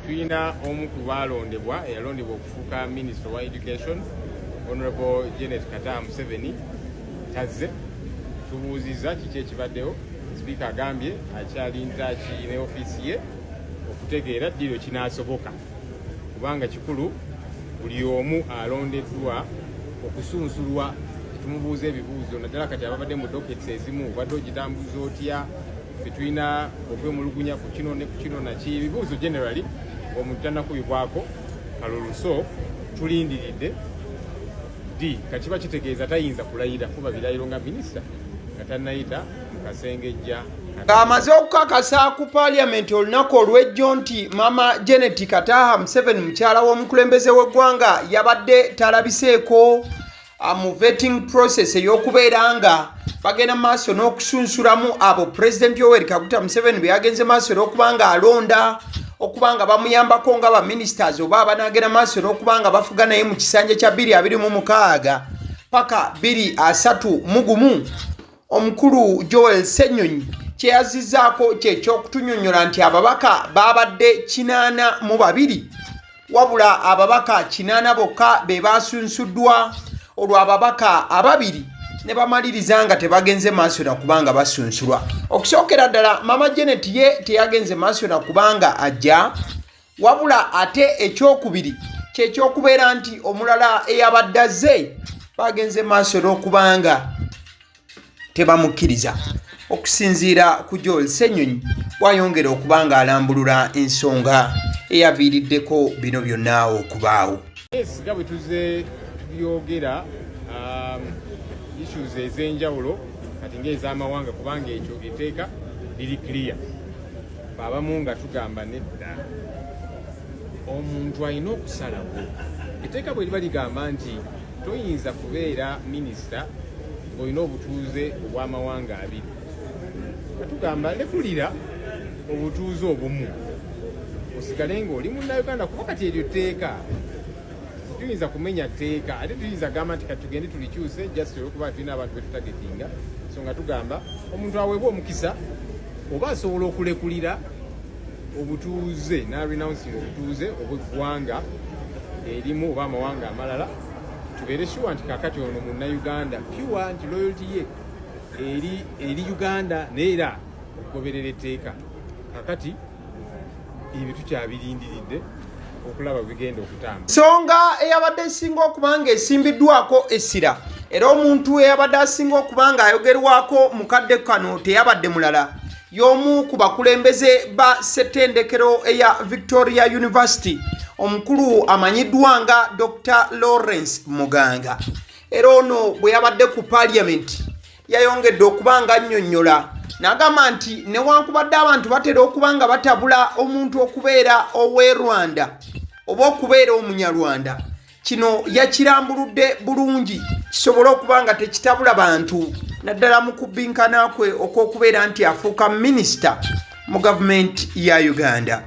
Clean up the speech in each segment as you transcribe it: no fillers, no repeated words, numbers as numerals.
tulina omu ku balondebwa eyalondebwa okufuuka Minister wa Education Honorable Janet Kataha Museveni Teyazze. Tubuuziza kiki ekibaddewo. Sipiika agambye akyali ntaaki ne ofiisi ye okutegeera ddiro kinaasoboka kubanga kikulu buli omu alondeddwa okusunsulwa. Tumubuuza ebibuuzo naddala kati ababadde mu doketi ezimu obadde ogitambuza otya, ffe tulina okwemulugunya ku kino ne ku kino naki, ebibuuzo generally omuntu tannakubibwako kalulu. So tulindiridde di kakiba kitegeeza tayinza kulayira kuba birayiro nga minisita nga tannayita mu kasengejja ng'amaze okukakasa ku Parliament olunaku olw'ejjo nti Mama Janet Kataha Museveni mukyala w'omukulembeze w'eggwanga yabadde talabiseeko mu vetting process ey'okubeera nga bagenda maaso n'okusunsulamu abo President Yoweri Kaguta Museveni be yagenze maaso n'okuba nga alonda, okuba nga bamuyambako nga baministers oba abanaagenda maaso n'okuba nga bafuga naye mu kisanja kya 2026 paka 2031. Omukulu Joel Ssenyonyi kyeyazizzaako kyekyokutunyonnyola nti ababaka babadde 82 wabula ababaka 80 bokka be basunsuddwa, olwo ababaka ababiri ne bamaliriza nga tebagenze maaso na kubanga basunsulwa. Okusookera ddala Mama Janet ye teyagenze maaso na kubanga ajja, wabula ate ekyokubiri kyekyokubeera nti omulala eyabadde azze bagenze maaso n'okubanga tebamukkiriza. Okusinziira ku Joel Ssenyonyi bwayongera okubanga alambulula ensonga eyaviiriddeko bino byonna okubaawo. Nga bwe tuze tubyogera issues ez'enjawulo kati ng'ez'amawanga kubanga ekyo etteeka liri clear. Abamu nga tugamba nedda omuntu alina okusalawo. Etteeka bwe liba ligamba nti toyinza kubeera minisita ng'olina obutuuze obw'amawanga abiri. Katugamba lekulira obutuuze obumu osigale ng'oli munnayuganda kuba kati eryo tteeka tuyinza kumenya tteeka ate tuyinza gamba nti katugende tulikyuse just olwokuba tulina abantu betutagetinga. So nga tugamba omuntu aweebwa omukisa oba asobola okulekulira obutuuze n'arenouncing obutuuze obw'eggwanga erimu oba amawanga amalala, tubeere sure nti kakati ono munnayuganda pure nti loyalty ye eri Uganda neera okugoberera etteeka. Kakati ebyo tukyabirindiridde okulaba bigenda okutamba. Nsonga eyabadde esinga okuba nga esimbiddwako essira era omuntu eyabadde asinga okuba nga ayogerwako mu kadde kano teyabadde mulala y'omu ku bakulembeze ba ssettendekero eya Victoria University, omukulu amanyiddwa nga Dr. Lawrence Muganga. Era ono bwe yabadde ku Parliament yayongedde okuba nga annyonnyola n'agamba nti newankubadde abantu batera okuba nga batabula omuntu okubeera ow'e Rwanda oba okubeera omunyarwanda, kino yakirambuludde bulungi kisobole okuba nga tekitabula bantu naddala mu kubbinkana kwe okw'okubeera nti afuuka minisita mu gavumenti ya Uganda.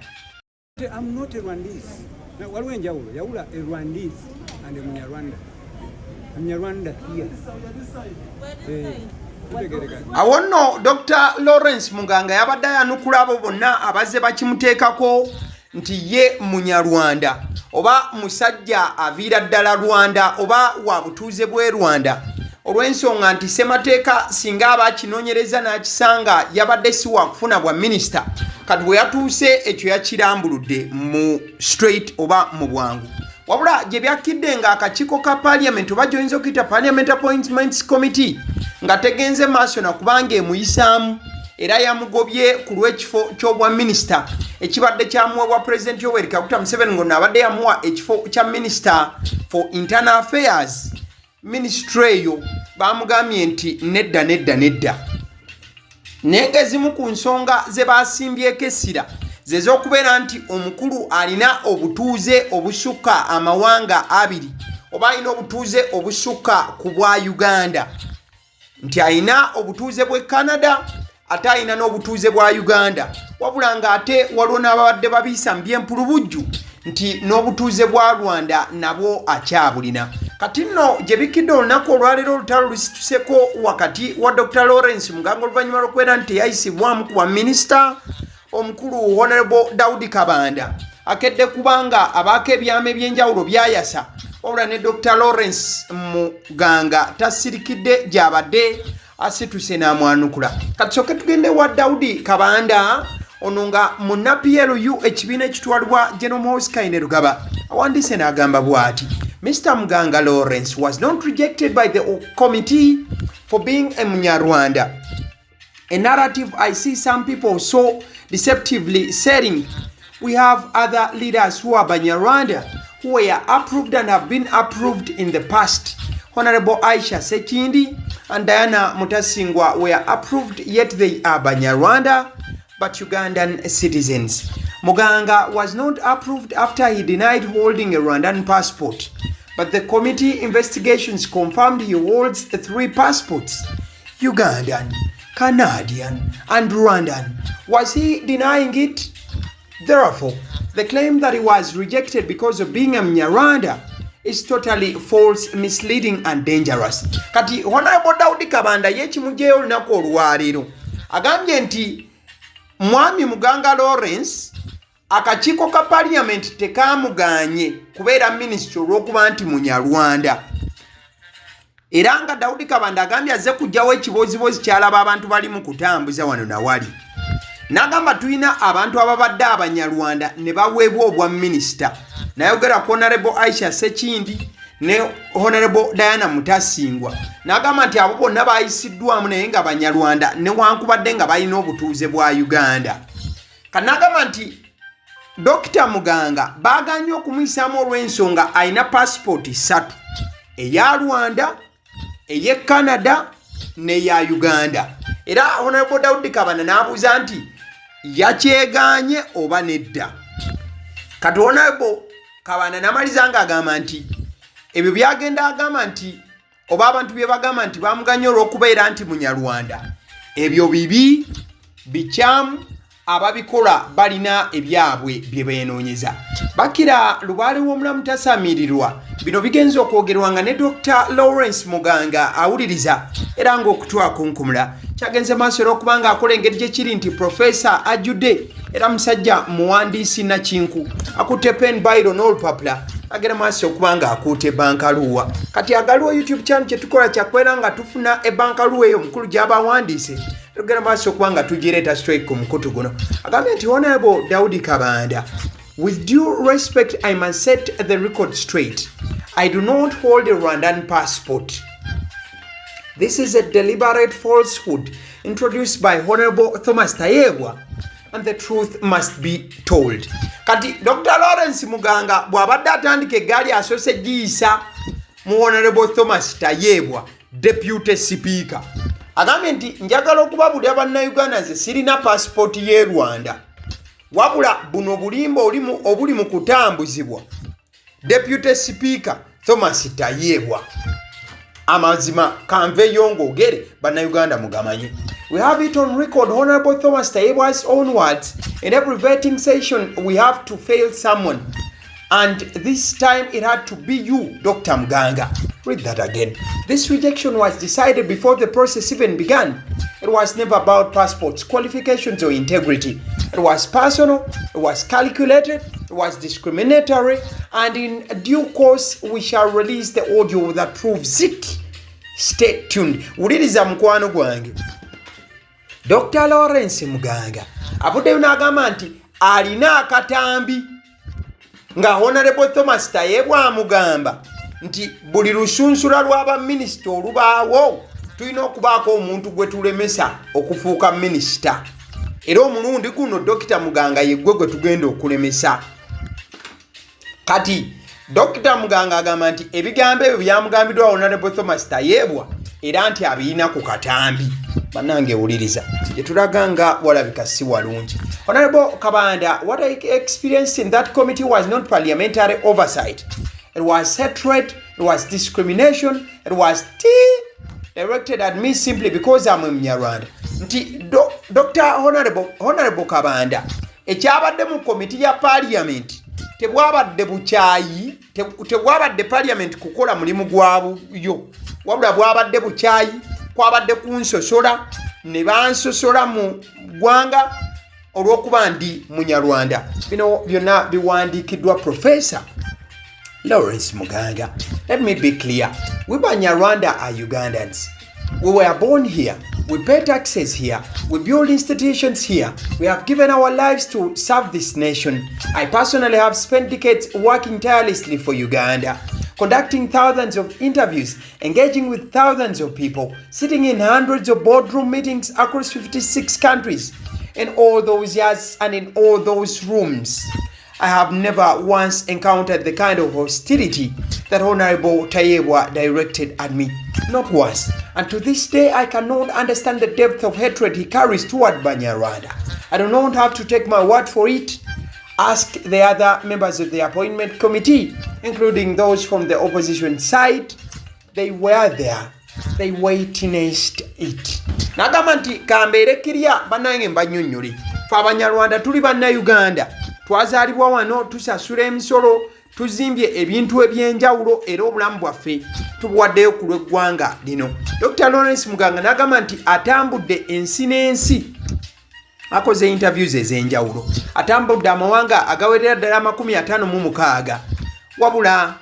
I'm not a Rwandese. Waliwo enjawulo yawula a Rwandese and a Munyarwanda. Munyarwanda here. Awo nno Dr. Lawrence Muganga yabadde yanukula abo bonna abazze bakimuteekako nti ye Munyarwanda oba musajja aviira ddala Rwanda oba wa butuuze bw'e Rwanda, olw'ensonga nti ssemateeka singa aba akinoonyereza n'akisanga yabadde si wakufuna bwa minisita, kati bwe yatuuse ekyo yakirambuludde mu straight oba mu bwangu. Wabula gye byakkidde ng'akakiiko ka Parliament oba gy'oyinza okuyita Parliament Appointments Committee nga tegenze maaso na kubanga emuyisaamu era yamugobye ku lw'ekifo ky'obwa minisita ekibadde kyamuweebwa President Yoweri Kaguta Museveni ng'ono abadde yamuwa ekifo kya Minister for Internal Affairs. Ministry eyo bamugambye nti nedda naye ng'ezimu ku nsonga ze basimbyeko essira ze z'okubeera nti omukulu alina obutuuze obusukka amawanga abiri oba alina obutuuze obusukka ku bwa Uganda, nti alina obutuuze bw'e Canada ate alina n'obutuuze bwa Uganda, wabula ng'ate waliwo n'ababadde babiisa mu by'empulubujju nti n'obutuuze bwa Rwanda nabwo akyabulina. Kati nno gye bikidde olunaku olwaleero olutalo lusituseko wakati wa Dr. Lawrence Muganga oluvannyuma lw'okubeera nti teyayisibwamu ku bwa minisita omukulu Honorable Daudi Kabanda akedde kubanga abaako ebyama ebyenjawulo byayasa wabula ne Dr. Lawrence Muganga tasirikidde gy'abadde asituse n'amwanukula. Katusooke tugende wa Daudi Kabanda ono nga mu NPLU ekibiina ekitwalibwa General Mouse Kaine Rugaba awandiise n'agamba bw'ati: Mr. Muganga Lawrence was not rejected by the committee for being a Munyarwanda, a narrative I see some people so deceptively selling. We have other leaders who are Banyarwanda who were approved and have been approved in the past. Honorable Aisha Sekindi and Diana Mutasingwa were approved, yet they are Banyarwanda but Ugandan citizens. Muganga was not approved after he denied holding a Rwandan passport, but the committee investigations confirmed he holds 3 passports: Ugandan, Canadian, and Rwandan. Was he denying it? Therefore, the claim that he was rejected because of being a Mnyarwanda is totally false, misleading, and dangerous. Kati Honorable Daudi Kabanda yekimujeyo olunaku olwaleero agambye nti Mwami Muganga Lawrence akakiiko ka Parliament tekamuganye kubeera minisitule olw'okuba nti Munyarwanda. Era nga Daudi Kabanda agambye azze kujjawo ekibozibozi kyalaba abantu bali mu kutambuza wano nawali. N'agamba tulina abantu ababadde Abanyarwanda ne baweebwa obwa minisita. Nayogera ku Honorable Aisha Sekindi ne Honorable Diana Mutasingwa. N'agamba nti abo bonna bayisiddwamu naye nga Banyarwanda newankubadde nga balina obutuuze bwa Uganda. Kanagamba nti Dr. Muganga baganye okumuyisaamu olw'ensonga alina passport 3: eya Rwanda, eya Canada n'eya Uganda. Era Honorable Daudi Kabanda n'abuuza nti yakyeganye oba nedda. Kati Honorable Kabanda n'amaliza ng'agamba nti ebyo byagenda agamba nti oba abantu bye bagamba nti bamuganye olw'okubeera nti Munyarwanda, ebyo bibi bikyamu, ababikola balina ebyabwe bye beenoonyeza. Bakira Lubaale w'omulamu tasamiirirwa. Bino bigenza okwogerwa nga ne Dr. Lawrence Muganga awuliriza era ng'okutwa kunkumula. Kyagenze maaso era okuba ng'akola engeri gye kiri nti Professor ajjudde era musajja muwandiisi nakinku akutte pen biro n'olupapula agenda maaso okuba ng'akuute bankaluwa. Kati AGALIWO YouTube channel kye tukola kyakwera nga tufuna ebbankaluwa eyo omukulu gy'abawandiise tugenda maaso okuba nga tugireeta straight ku mukutu guno. Agambye nti Honorable Daudi Kabanda, with due respect, I must set the record straight. I do not hold a Rwandan passport. This is a deliberate falsehood introduced by Honorable Thomas Tayebwa, and the truth must be told. Kati Dr. Lawrence Muganga bw'abadde atandika eggaali asoose giyisa mu Honorable Thomas Tayebwa, Deputy Speaker. Agambye nti njagala okubabulira bannayuganda nze sirina pasipoti y'e Rwanda, wabula buno bulimba obuli mu kutambuzibwa Deputy Speaker Thomas Tayebwa. Amazima kanveyo ng'ogere bannayuganda mugamanye. We have it on record, Honorable Thomas Tayebwa's own words. In every vetting session we have to fail someone, and this time it had to be you, Dr. Muganga. Read that again. This rejection was decided before the process even began. It was never about passports, qualifications, or integrity. It was personal, it was calculated, it was discriminatory, and in due course we shall release the audio that proves it. Stay tuned. Uliriza mkwano gwange. Dr. Lawrence Muganga avuddeyo n'agamba nti alina akatambi nga Honorable Thomas Tayebwa amugamba nti buli lusunsula lw'aba minisita olubaawo tulina okubaako omuntu gwe tulemesa okufuuka minisita. Era omulundi guno Dr. Muganga yeggwe gwe tugenda okulemesa. Kati Dr. Muganga agamba nti ebigambo ebyo byamugambiddwa Honorable Thomas Tayebwa era nti abirina ku katambi. Bannange wuliriza gye tulaga nga walabika si walungi. Honorable Kabanda, what I experienced in that committee was not parliamentary oversight. It was hatred, it was discrimination, it was directed at me simply because I'm a Mnyarwanda. Nti Dr. Honorable Kabanda, ekyabadde mu committee ya Parliament tebwabadde bukyayi, tebwabadde Parliament kukola mulimu gwabyo, wabula bwabadde bukyayi, kwabadde kunsosola ne bansosola mu ggwanga olw'okuba ndi munyarwanda. Bino byonna biwandiikiddwa Professor Lawrence Muganga. Let me be clear. We Banyarwanda are Ugandans. We were born here. We pay taxes here. We build institutions here. We have given our lives to serve this nation. I personally have spent decades working tirelessly for Uganda, conducting thousands of interviews, engaging with thousands of people, sitting in hundreds of boardroom meetings across 56 countries. In all those years and in all those rooms, I have never once encountered the kind of hostility that Honorable Tayebwa directed at me. Not once. And to this day, I cannot understand the depth of hatred he carries toward Banyarwanda. I do not have to take my word for it. Ask the other members of the appointment committee, including those from the opposition side. They were there. They witnessed it. Nagamba nti kambeere kirya bannange mbanyonnyole. Ffe Abanyarwanda tuli bannayuganda. Twazaalibwa wano, tusasula emisolo, tuzimbye ebintu ebyenjawulo era obulamu bwaffe tubuwaddeyo ku lw'eggwanga lino. Dr. Lawrence Muganga n'agamba nti atambudde ensi n'ensi, akoze interviews ez'enjawulo, atambudde amawanga agawerera ddala 56, wabula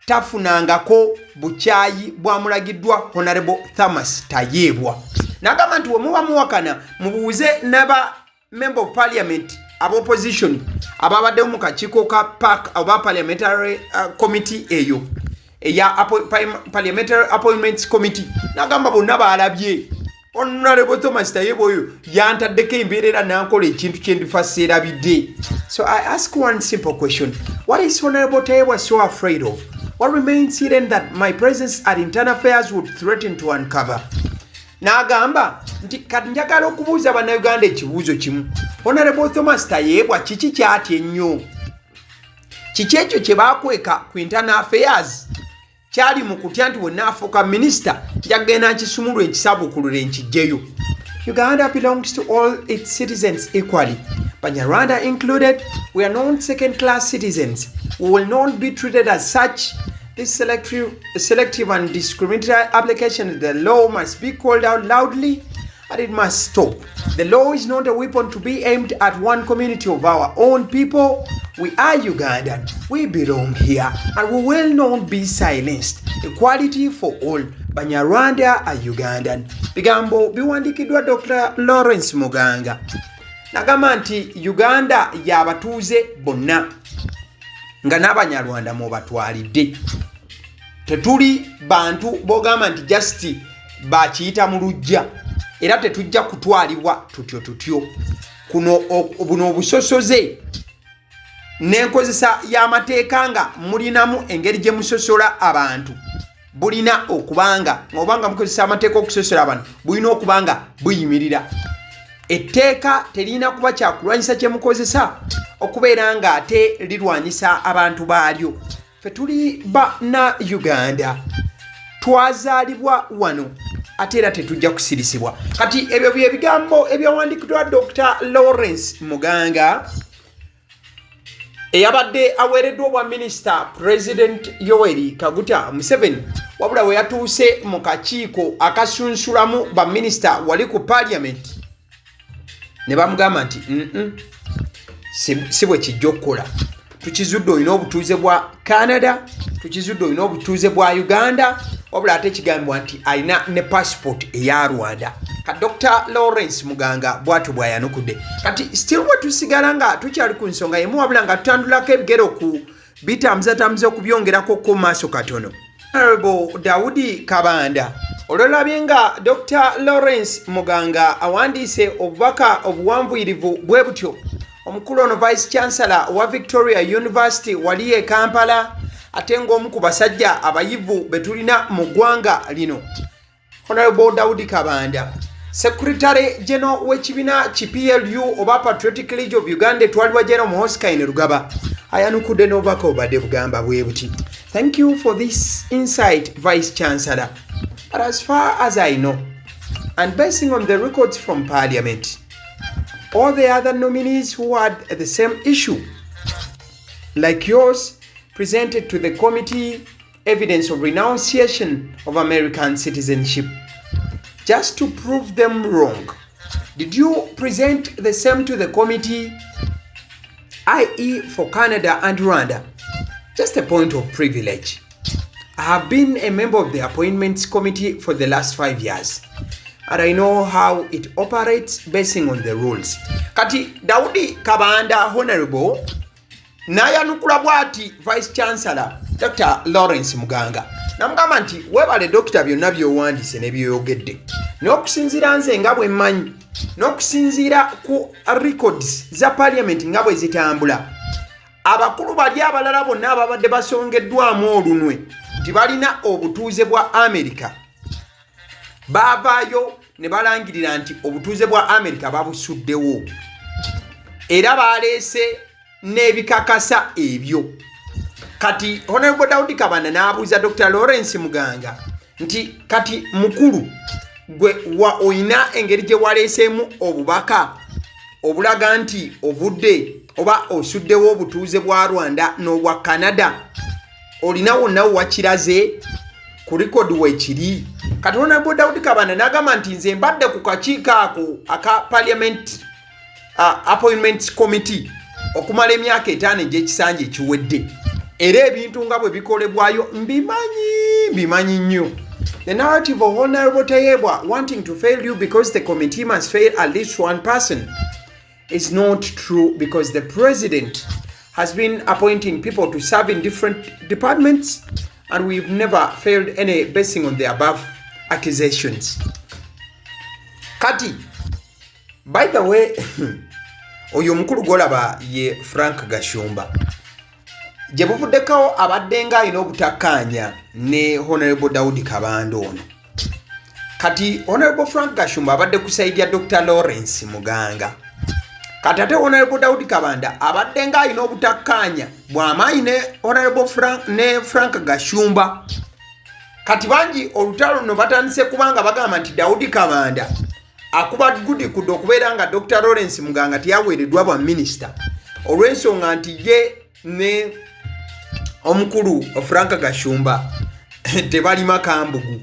tafunangako bukyayi bwamulagiddwa Honorable Thomas Tayebwa. N'agamba nti we muba muwakana mubuuze n'aba member of parliament ab'opposition ababaddewo mu kakiiko ka PAC oba Parliamentary committee eyo eya Parliamentary Appointments Committee. N'agamba bonna baalabye Honorable Thomas Tayebwa oyo yantaddeko embeerera n'ankola ekintu kye ndifa seerabidde. So I ask one simple question. What is Honorable Tayebwa so afraid of? What remains hidden that my presence at Internal Affairs would threaten to uncover? N'agamba nti kati njagala okubuuza bannayuganda ekibuuzo kimu. Honorable Thomas Tayebwa kiki kyatya ennyo? Kiki ekyo kye baakweka ku Internal Affairs kyali mu kutya nti bwe naafuuka minisita njagenda nkisumulwa enkisaabukulula enkijjeyo? Uganda belongs to all its citizens equally. Banyarwanda included, we are not second-class citizens. We will not be treated as such. This selective and discriminatory application of the law must be called out loudly and it must stop. The law is not a weapon to be aimed at one community of our own people. We are Ugandan. We belong here and we will not be silenced. Equality for all. Banyarwanda are Ugandan. Bigambo biwandikiddwa Dr. Lawrence Muganga. Nagamba nti Uganda y'abatuuze bonna nga n'Abanyarwanda mu batwalidde. Tetuli bantu bogamba nti just bakiyita mu lujja era tetujja kutwalibwa tutyo. Buno obusosoze n'enkozesa y'amateeka nga mulinamu engeri gye musosola abantu bulina okubanga ng'obanga mukozesa amateeka okusosola abantu bulina okubanga buyimirira. Etteeka terina kuba kyakulwanyisa kye mukozesa okubeera nga ate lirwanyisa abantu baalyo. Ffe tuli banna Uganda, twazaalibwa wano ate era tetujja kusirisibwa. Kati ebyo bye bigambo ebyawandikiddwa Dr. Lawrence Muganga eyabadde aweereddwa obwa minisita President Yoweri Kaguta Museveni, wabula we yatuuse mu kakiiko akasunsulamu baminisita wali ku Parliament ne bamugamba nti si bwe kijja okukola. Tukizudde olina obutuuze bwa Canada, tukizudde olina obutuuze bwa Uganda, wabula ate kigambibwa nti alina ne passport eya Rwanda. Kati Dr. Lawrence Muganga bw'atyo bw'ayanukudde. Kati still bwe tusigala nga tukyali ku nsonga emu wabula nga tutandulako ebigero ku bitambuzatambuza okubyongerako ku maaso katono. Honorable Daudi Kabanda olwolabye nga Dr. Lawrence Muganga awandiise obubaka obuwanvuyirivu bwe butyo, omukulu ono Vice Chancellor wa Victoria University wali e Kampala ate ng'omu ku basajja abayivu betulina mu ggwanga lino, Honorable Daudi Kabanda, Secretary General w'ekibiina ki PLU oba Patriotic League of Uganda etwalibwa General Muhoozi Rugaba ayanukudde n'obubaka obadde bugamba bwe buti. Thank you for this insight, Vice Chancellor. But as far as I know, and basing on the records from Parliament, all the other nominees who had the same issue, like yours, presented to the committee evidence of renunciation of American citizenship. Just to prove them wrong, Did you present the same to the committee, i.e. for Canada and Rwanda? Just a point of privilege. I have been a member of the Appointments Committee for the last 5 years, and I know how it operates basing on the rules. Kati Daudi Kabanda Honorable nayanukula bwati Vice Chancellor Dr. Lawrence Muganga. Namugamba nti webale dokita byonna by'owandiise ne by'oyogedde. N'okusinziira nze nga bwe mmanyi, n'okusinziira ku records za Parliament nga bwe zitambula, abakulu bali abalala bonna ababadde basongeddwamu olunwe nti balina obutuuze bwa America baavaayo ne balangirira nti obutuuze bwa America babusuddewo, era baleese n'ebikakasa ebyo. Kati Honorable Daudi Kabanda n'abuuza Dr. Lawrence Muganga nti kati mukulu gwe oyina engeri gye waleeseemu obubaka obulaga nti ovudde oba osuddewo obutuuze bwa Rwanda n'obwa Canada, olina wonna wakiraze ku record weekiri. Kati Honorable Daudi Kabanda n'agamba nti nze mbadde ku kakiiko ako aka Parliament Appointments Committee okumala emyaka 5 egy'ekisanja ekiwedde, era ebintu nga bwe bikolebwayo mbimanyi nnyo. The narrative of Honorable Tayebwa wanting to fail you because the committee must fail at least one person is not true, because the president has been appointing people to serve in different departments and we've never failed any basing on the above accusations. Kati, by the way, oyo mukulu golaba ye Frank Gashumba. Gye buvuddeko abadde nga alina obutakkaanya ne Honorable Daudi Kabanda ono. Kati Honorable Frank Gashumba abadde ku side ya Dr. Lawrence Muganga. Kati ate Honorable Daudi Kabanda abadde nga alina obutakkaanya bw'amaanyi ne Honorable Frank Gashumba. Kati bangi olutalo luno batandise kubanga bagamba nti Daudi Kabanda akuba gudi kudde okubeera nga Dr. Lawrence Muganga teyaweereddwa bwa minisita olw'ensonga nti ye ne omukulu Frank Gashumba tebalima kambugu.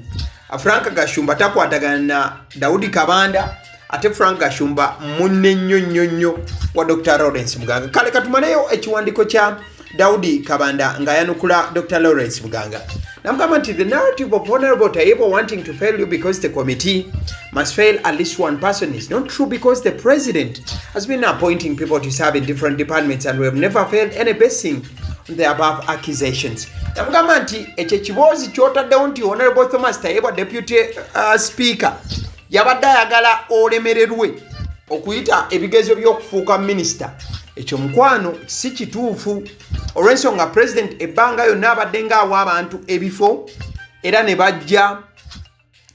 Frank Gashumba takwatagana na Daudi Kabanda, ate Frank Gashumba munne nnyo wa Dr. Lawrence Muganga. Kale katumaneyo ekiwandiiko kya Daudi Kabanda nga yanukula Dr. Lawrence Muganga. Namugamba nti the narrative of Honorable Tayebwa wanting to fail you because the committee must fail at least one person is not true, because the president has been appointing people to serve in different departments and we have never failed any basing on the above accusations. Namugamba nti ekyo kiboozi kyotaddewo nti Honorable Thomas Tayebwa deputy speaker yabadde ayagala olemererwe okuyita ebigezo by'okufuuka minisita, ekyo mukwano si kituufu, olw'ensonga president ebbanga yonna abadde ng'awa abantu ebifo era ne bajja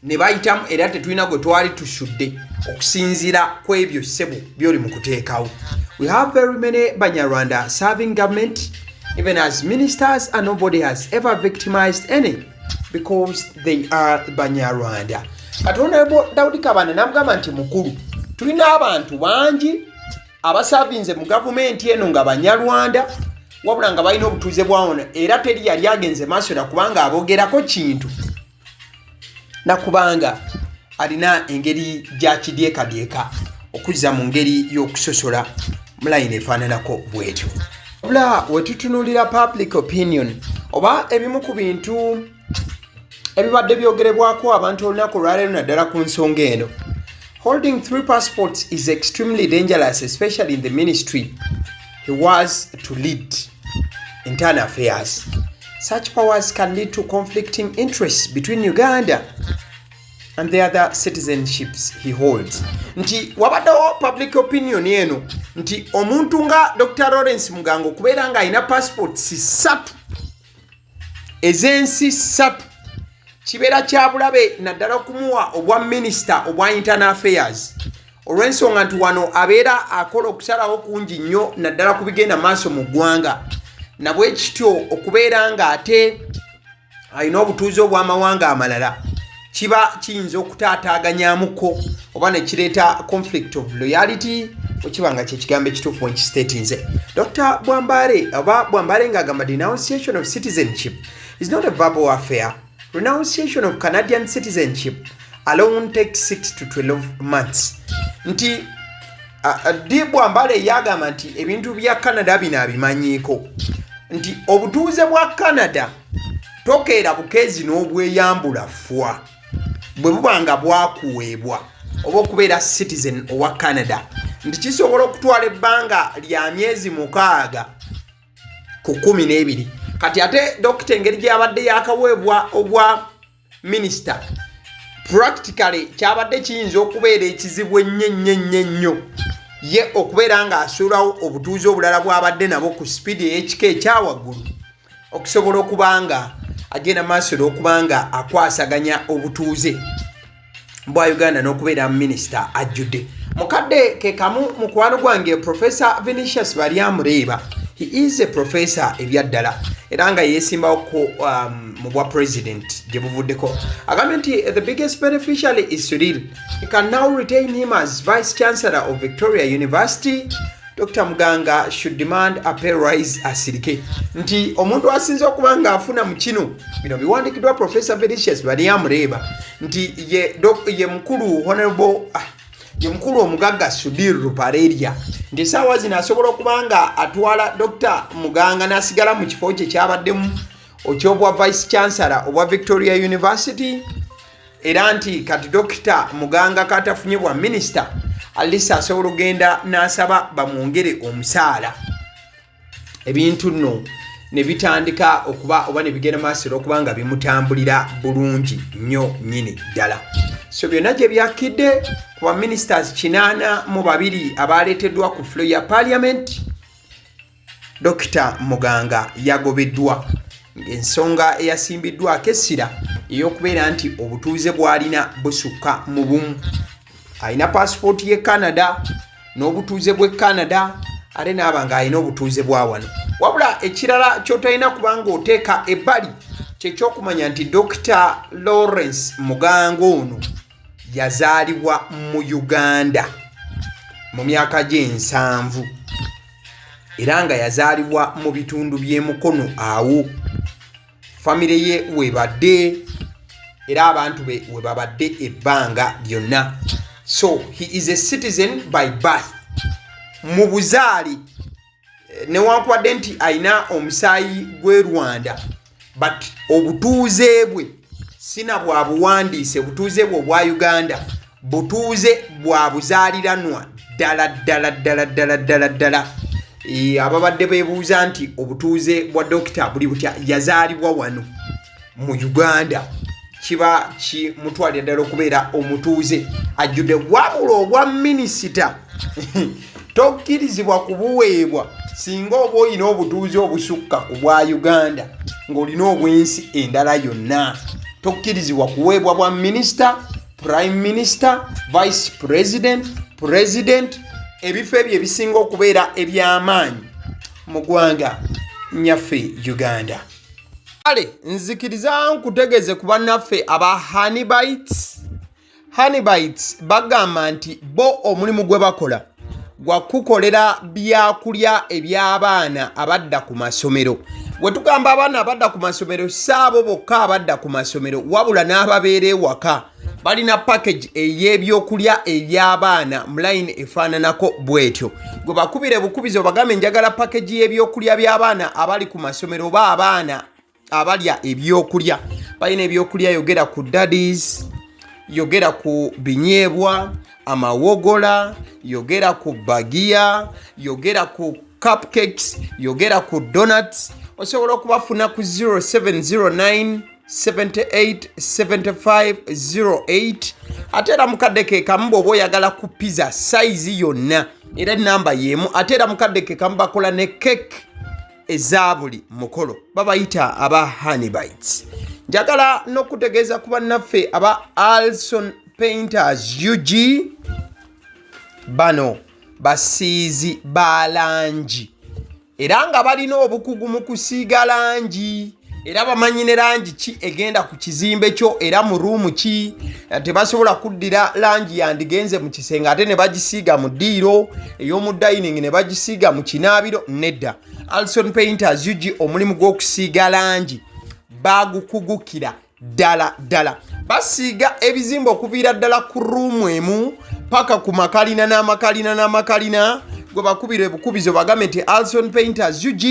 ne bayitamu, era tetulina gwe twali tusudde okusinziira ku ebyo ssebo by'oli mu kuteekawo. We have very many Banyarwanda serving government even as ministers, and nobody has ever victimized any because they are Banyarwanda. Kati Honorable Daudi Kabanda namugamba nti mukulu, tulina abantu bangi abasavinze mu gavumenti eno nga Banyarwanda wabula nga balina obutuuze bwawona, era teri yali agenze maaso na kubanga abogerako kintu nakubanga alina engeri gyakidyekadyeka okuzza mu ngeri y'okusosola mulayini efaananako bwetyo. Wabula wetutunuulira public opinion oba ebimu ku bintu ebibadde byogerebwako abantu olunaku olwaleero naddala ku nsonga eno. Holding 3 passports is extremely dangerous, especially in the ministry he was to lead, internal affairs. Such powers can lead to conflicting interests between Uganda and the other citizenships he holds. Nti wabaddewo public opinion eno nti omuntu nga Dr. Lawrence Muganga okubeera nga alina passports 3 ez'ensi 3 kibeera kya bulabe naddala okumuwa obwa minisita obwa internal affairs, olw'ensonga nti wano abeera akola okusalawo kungi nnyo naddala ku bigenda maaso mu ggwanga, na bwe kityo okubeera nga ate alina obutuuze obw'amawanga amalala kiba kiyinza okutaataaganyamuko oba ne kireeta conflict of loyalty okiba nga kyekigambo ekituufu wenkisitatinze. Dr. Bwambale ng'agamba denunciation of citizenship is not a verbal affair. Renunciation of Canadian citizenship alone takes 6 to 12 months. Nti Dibwa Mbale yagamba nti ebintu bya Canada bino abimanyiiko nti obutuuze bwa Canada tokeera bukezi n'obweyambula fwa bwe buba nga bwakuweebwa oba okubeera citizen owa Canada nti kisobola okutwala ebbanga lya myezi 6 ku 12 kati ate dokita engeri gy'abadde yakaweebwa obwa minisita practically kyabadde kiyinza okubeera ekizibu ennyo ye okubeera nga asuulawo obutuuze obulala bw'abadde nabo ku speed ey'ekika ekyawaggulu okusobola okubanga agenda maaso n'okubanga akwasaganya obutuuze bwa Uganda n'okubeera minisita ajjudde mukadde ke kamu mukwano gwange Professor Vinicius Alumiriza. He is a professor ebyaddala era nga yeesimbawo mu bwa president gye buvuddeko agambye nti the biggest beneficiary is Cyril. He can now retain him as vice chancellor of Victoria University. Dr. Muganga should demand a pay rise asirike nti omuntu asinze okuba nga afuna mu kino bino biwandikiddwa Professor Vinicius Alumiriza nti ye mukulu honorable ye mukulu omugagga Sudir Rupareria nti saawa zino asobola okuba nga atwala Dr. Muganga n'asigala mu kifo kye kyabaddemu eky'obwa vice chancellor obwa Victoria University era nti kati Dr. Muganga katafunye bwa minister alisa asobola ogenda n'asaba bamwongere omusaala ebintu nno ne bitandika okuba oba ne bigenda maaso okuba nga bimutambulira bulungi nnyo nnyini ddala. So byonna gye byakidde ku ba ministers 82 abaleeteddwa ku floor ya Parliament, Dr. Muganga yagobeddwa ng'ensonga eyasimbiddwako essira ey'okubeera nti obutuuze bw'alina busukka mu bumu. Alina passport ye Canada n'obutuuze bwe Canada ate n'aba ng'alina obutuuze bwa wano. Wabula ekirala ky'otalina kubanga oteeka ebbali kyekyokumanya nti Dr. Lawrence Muganga ono yazaalibwa mu Uganda mu myaka gye7 era nga yazaalibwa mu bitundu by'Ekikono awo. Famire ye webadde era abantu be webabadde ebbanga lyonna. So he is a citizen by birth. Mu buzaali newankubadde nti alina omusaayi gw'e Rwanda but obutuuze bwe sina bwa buwandiise butuuze bwe obwa Uganda butuuze bwa buzaaliranwa ddala. Ababadde beebuuza nti obutuuze bwa dokita buli butya yazaalibwa wano mu Uganda kiba kimutwalira ddala okubeera omutuuze ajjudde. Wabula obwa minisita tokkirizibwa kubuweebwa singa oba olina obutuuze obusukka ku bwa Uganda ng'olina obwensi endala yonna. Tokkirizibwa kuweebwa bwa minisita, prime minister, vice president, president, ebifo ebyo ebisinga okubeera eby'amaanyi mu ggwanga nyaffe Uganda. Ale nzikiriza nkutegeze ku bannaffe aba Honeybites bagamba nti bo omulimu gwe bakola gwa kukolera byakulya eby'abaana abadda ku masomero. Bwe tugamba abaana abadda ku masomero saabo bokka abadda ku masomero wabula n'ababeera ewaka balina package ey'ebyokulya eby'abaana mu line efaananako bwetyo. Gwe bakubire bukubizo bagambe njagala package y'ebyokulya by'abaana abali ku masomero oba abaana abalya ebyokulya. Balina ebyokulya yogera ku daddies, yogera ku binyeebwa, amawogola, yogera ku bagiya, yogera ku cupcakes, yogera ku donuts. Osobola okubafuna ku 0709 78 75 08. Ate era mukadde ke kamu bw'oba oyagala ku pizza size yonna era namba y'emu. Ate era mukadde ke kamu bakola ne cake eza buli mukolo babayita aba Honeybites. Njagala n'okutegeeza ku bannaffe aba Alson Painters UG bano basiizi ba langi era nga balina obukugu mu kusiiga langi era bamanyi ne langi ki egenda ku kizimbe kyo era mu ruumu ki. Tebasobola kuddira langi yandigenze mu kisenge ate ne bagisiiga mu ddiiro ey'omu dining ne bagisiiga mu kinaabiro nedda. Alson Painters UG omulimu gw'okusiiga langi bagukugukira ddala basiiga ebizimbe okuviira ddala ku ruumu emu paka ku makalina n'amakalina gwe bakubira ebukubizo bagambe nti Alson Painters UG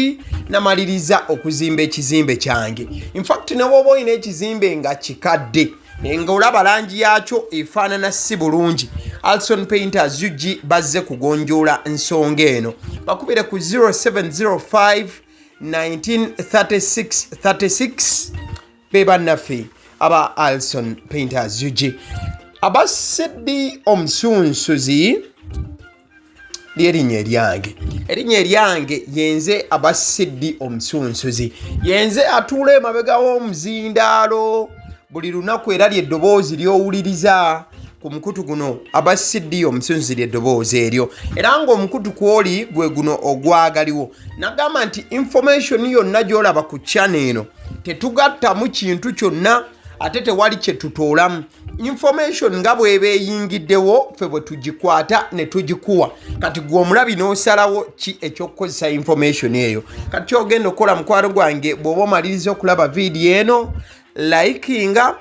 namaliriza okuzimba ekizimbe kyange. Infact ne bw'oba olina ekizimbe nga kikadde nga olaba langi yaakyo efaanana si bulungi, Alson Painters UG bazze kugonjoola ensonga eno. Bakubire ku 0705 1936 be bannaffe aba Alson Painters UG. Aba Sedi Omusunsuzi lyerinnya eryange yenze aba Sedi Omusunsuzi, yenze atuula emabega w'omuzindaalo buli lunaku era ly'eddoboozi ly'owuliriza ku mukutu guno aba Sedi Omusunsuzi ly'eddoboozi eryo, era ng'omukutu kwoli gwe guno ogwagaliwo. Nagamba nti information yonna gy'olaba ku channel eno tetugattamu kintu kyonna ate tewali kye tutoolamu. Information nga bw'eba eyingiddewo ffe bwe tugikwata ne tugikuwa. Kati gwe omulabi n'osalawo ki eky'okukozesa information eyo. Kati ky'ogenda okukola mukwano gwange bw'oba omaliriza okulaba vidiyo eno, likinga,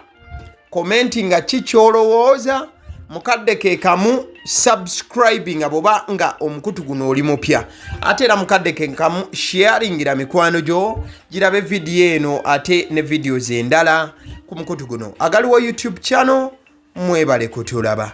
commentinga ki ky'olowooza, mukadde ke kamu subscribinga bw'oba nga omukutu guno oli mupya, ate era mukadde ke kamu sharingira mikwano gyo girabe vidiyo eno ate ne videos endala ku mukutu guno. Agaliwo YouTube channel, mwebale kutulaba.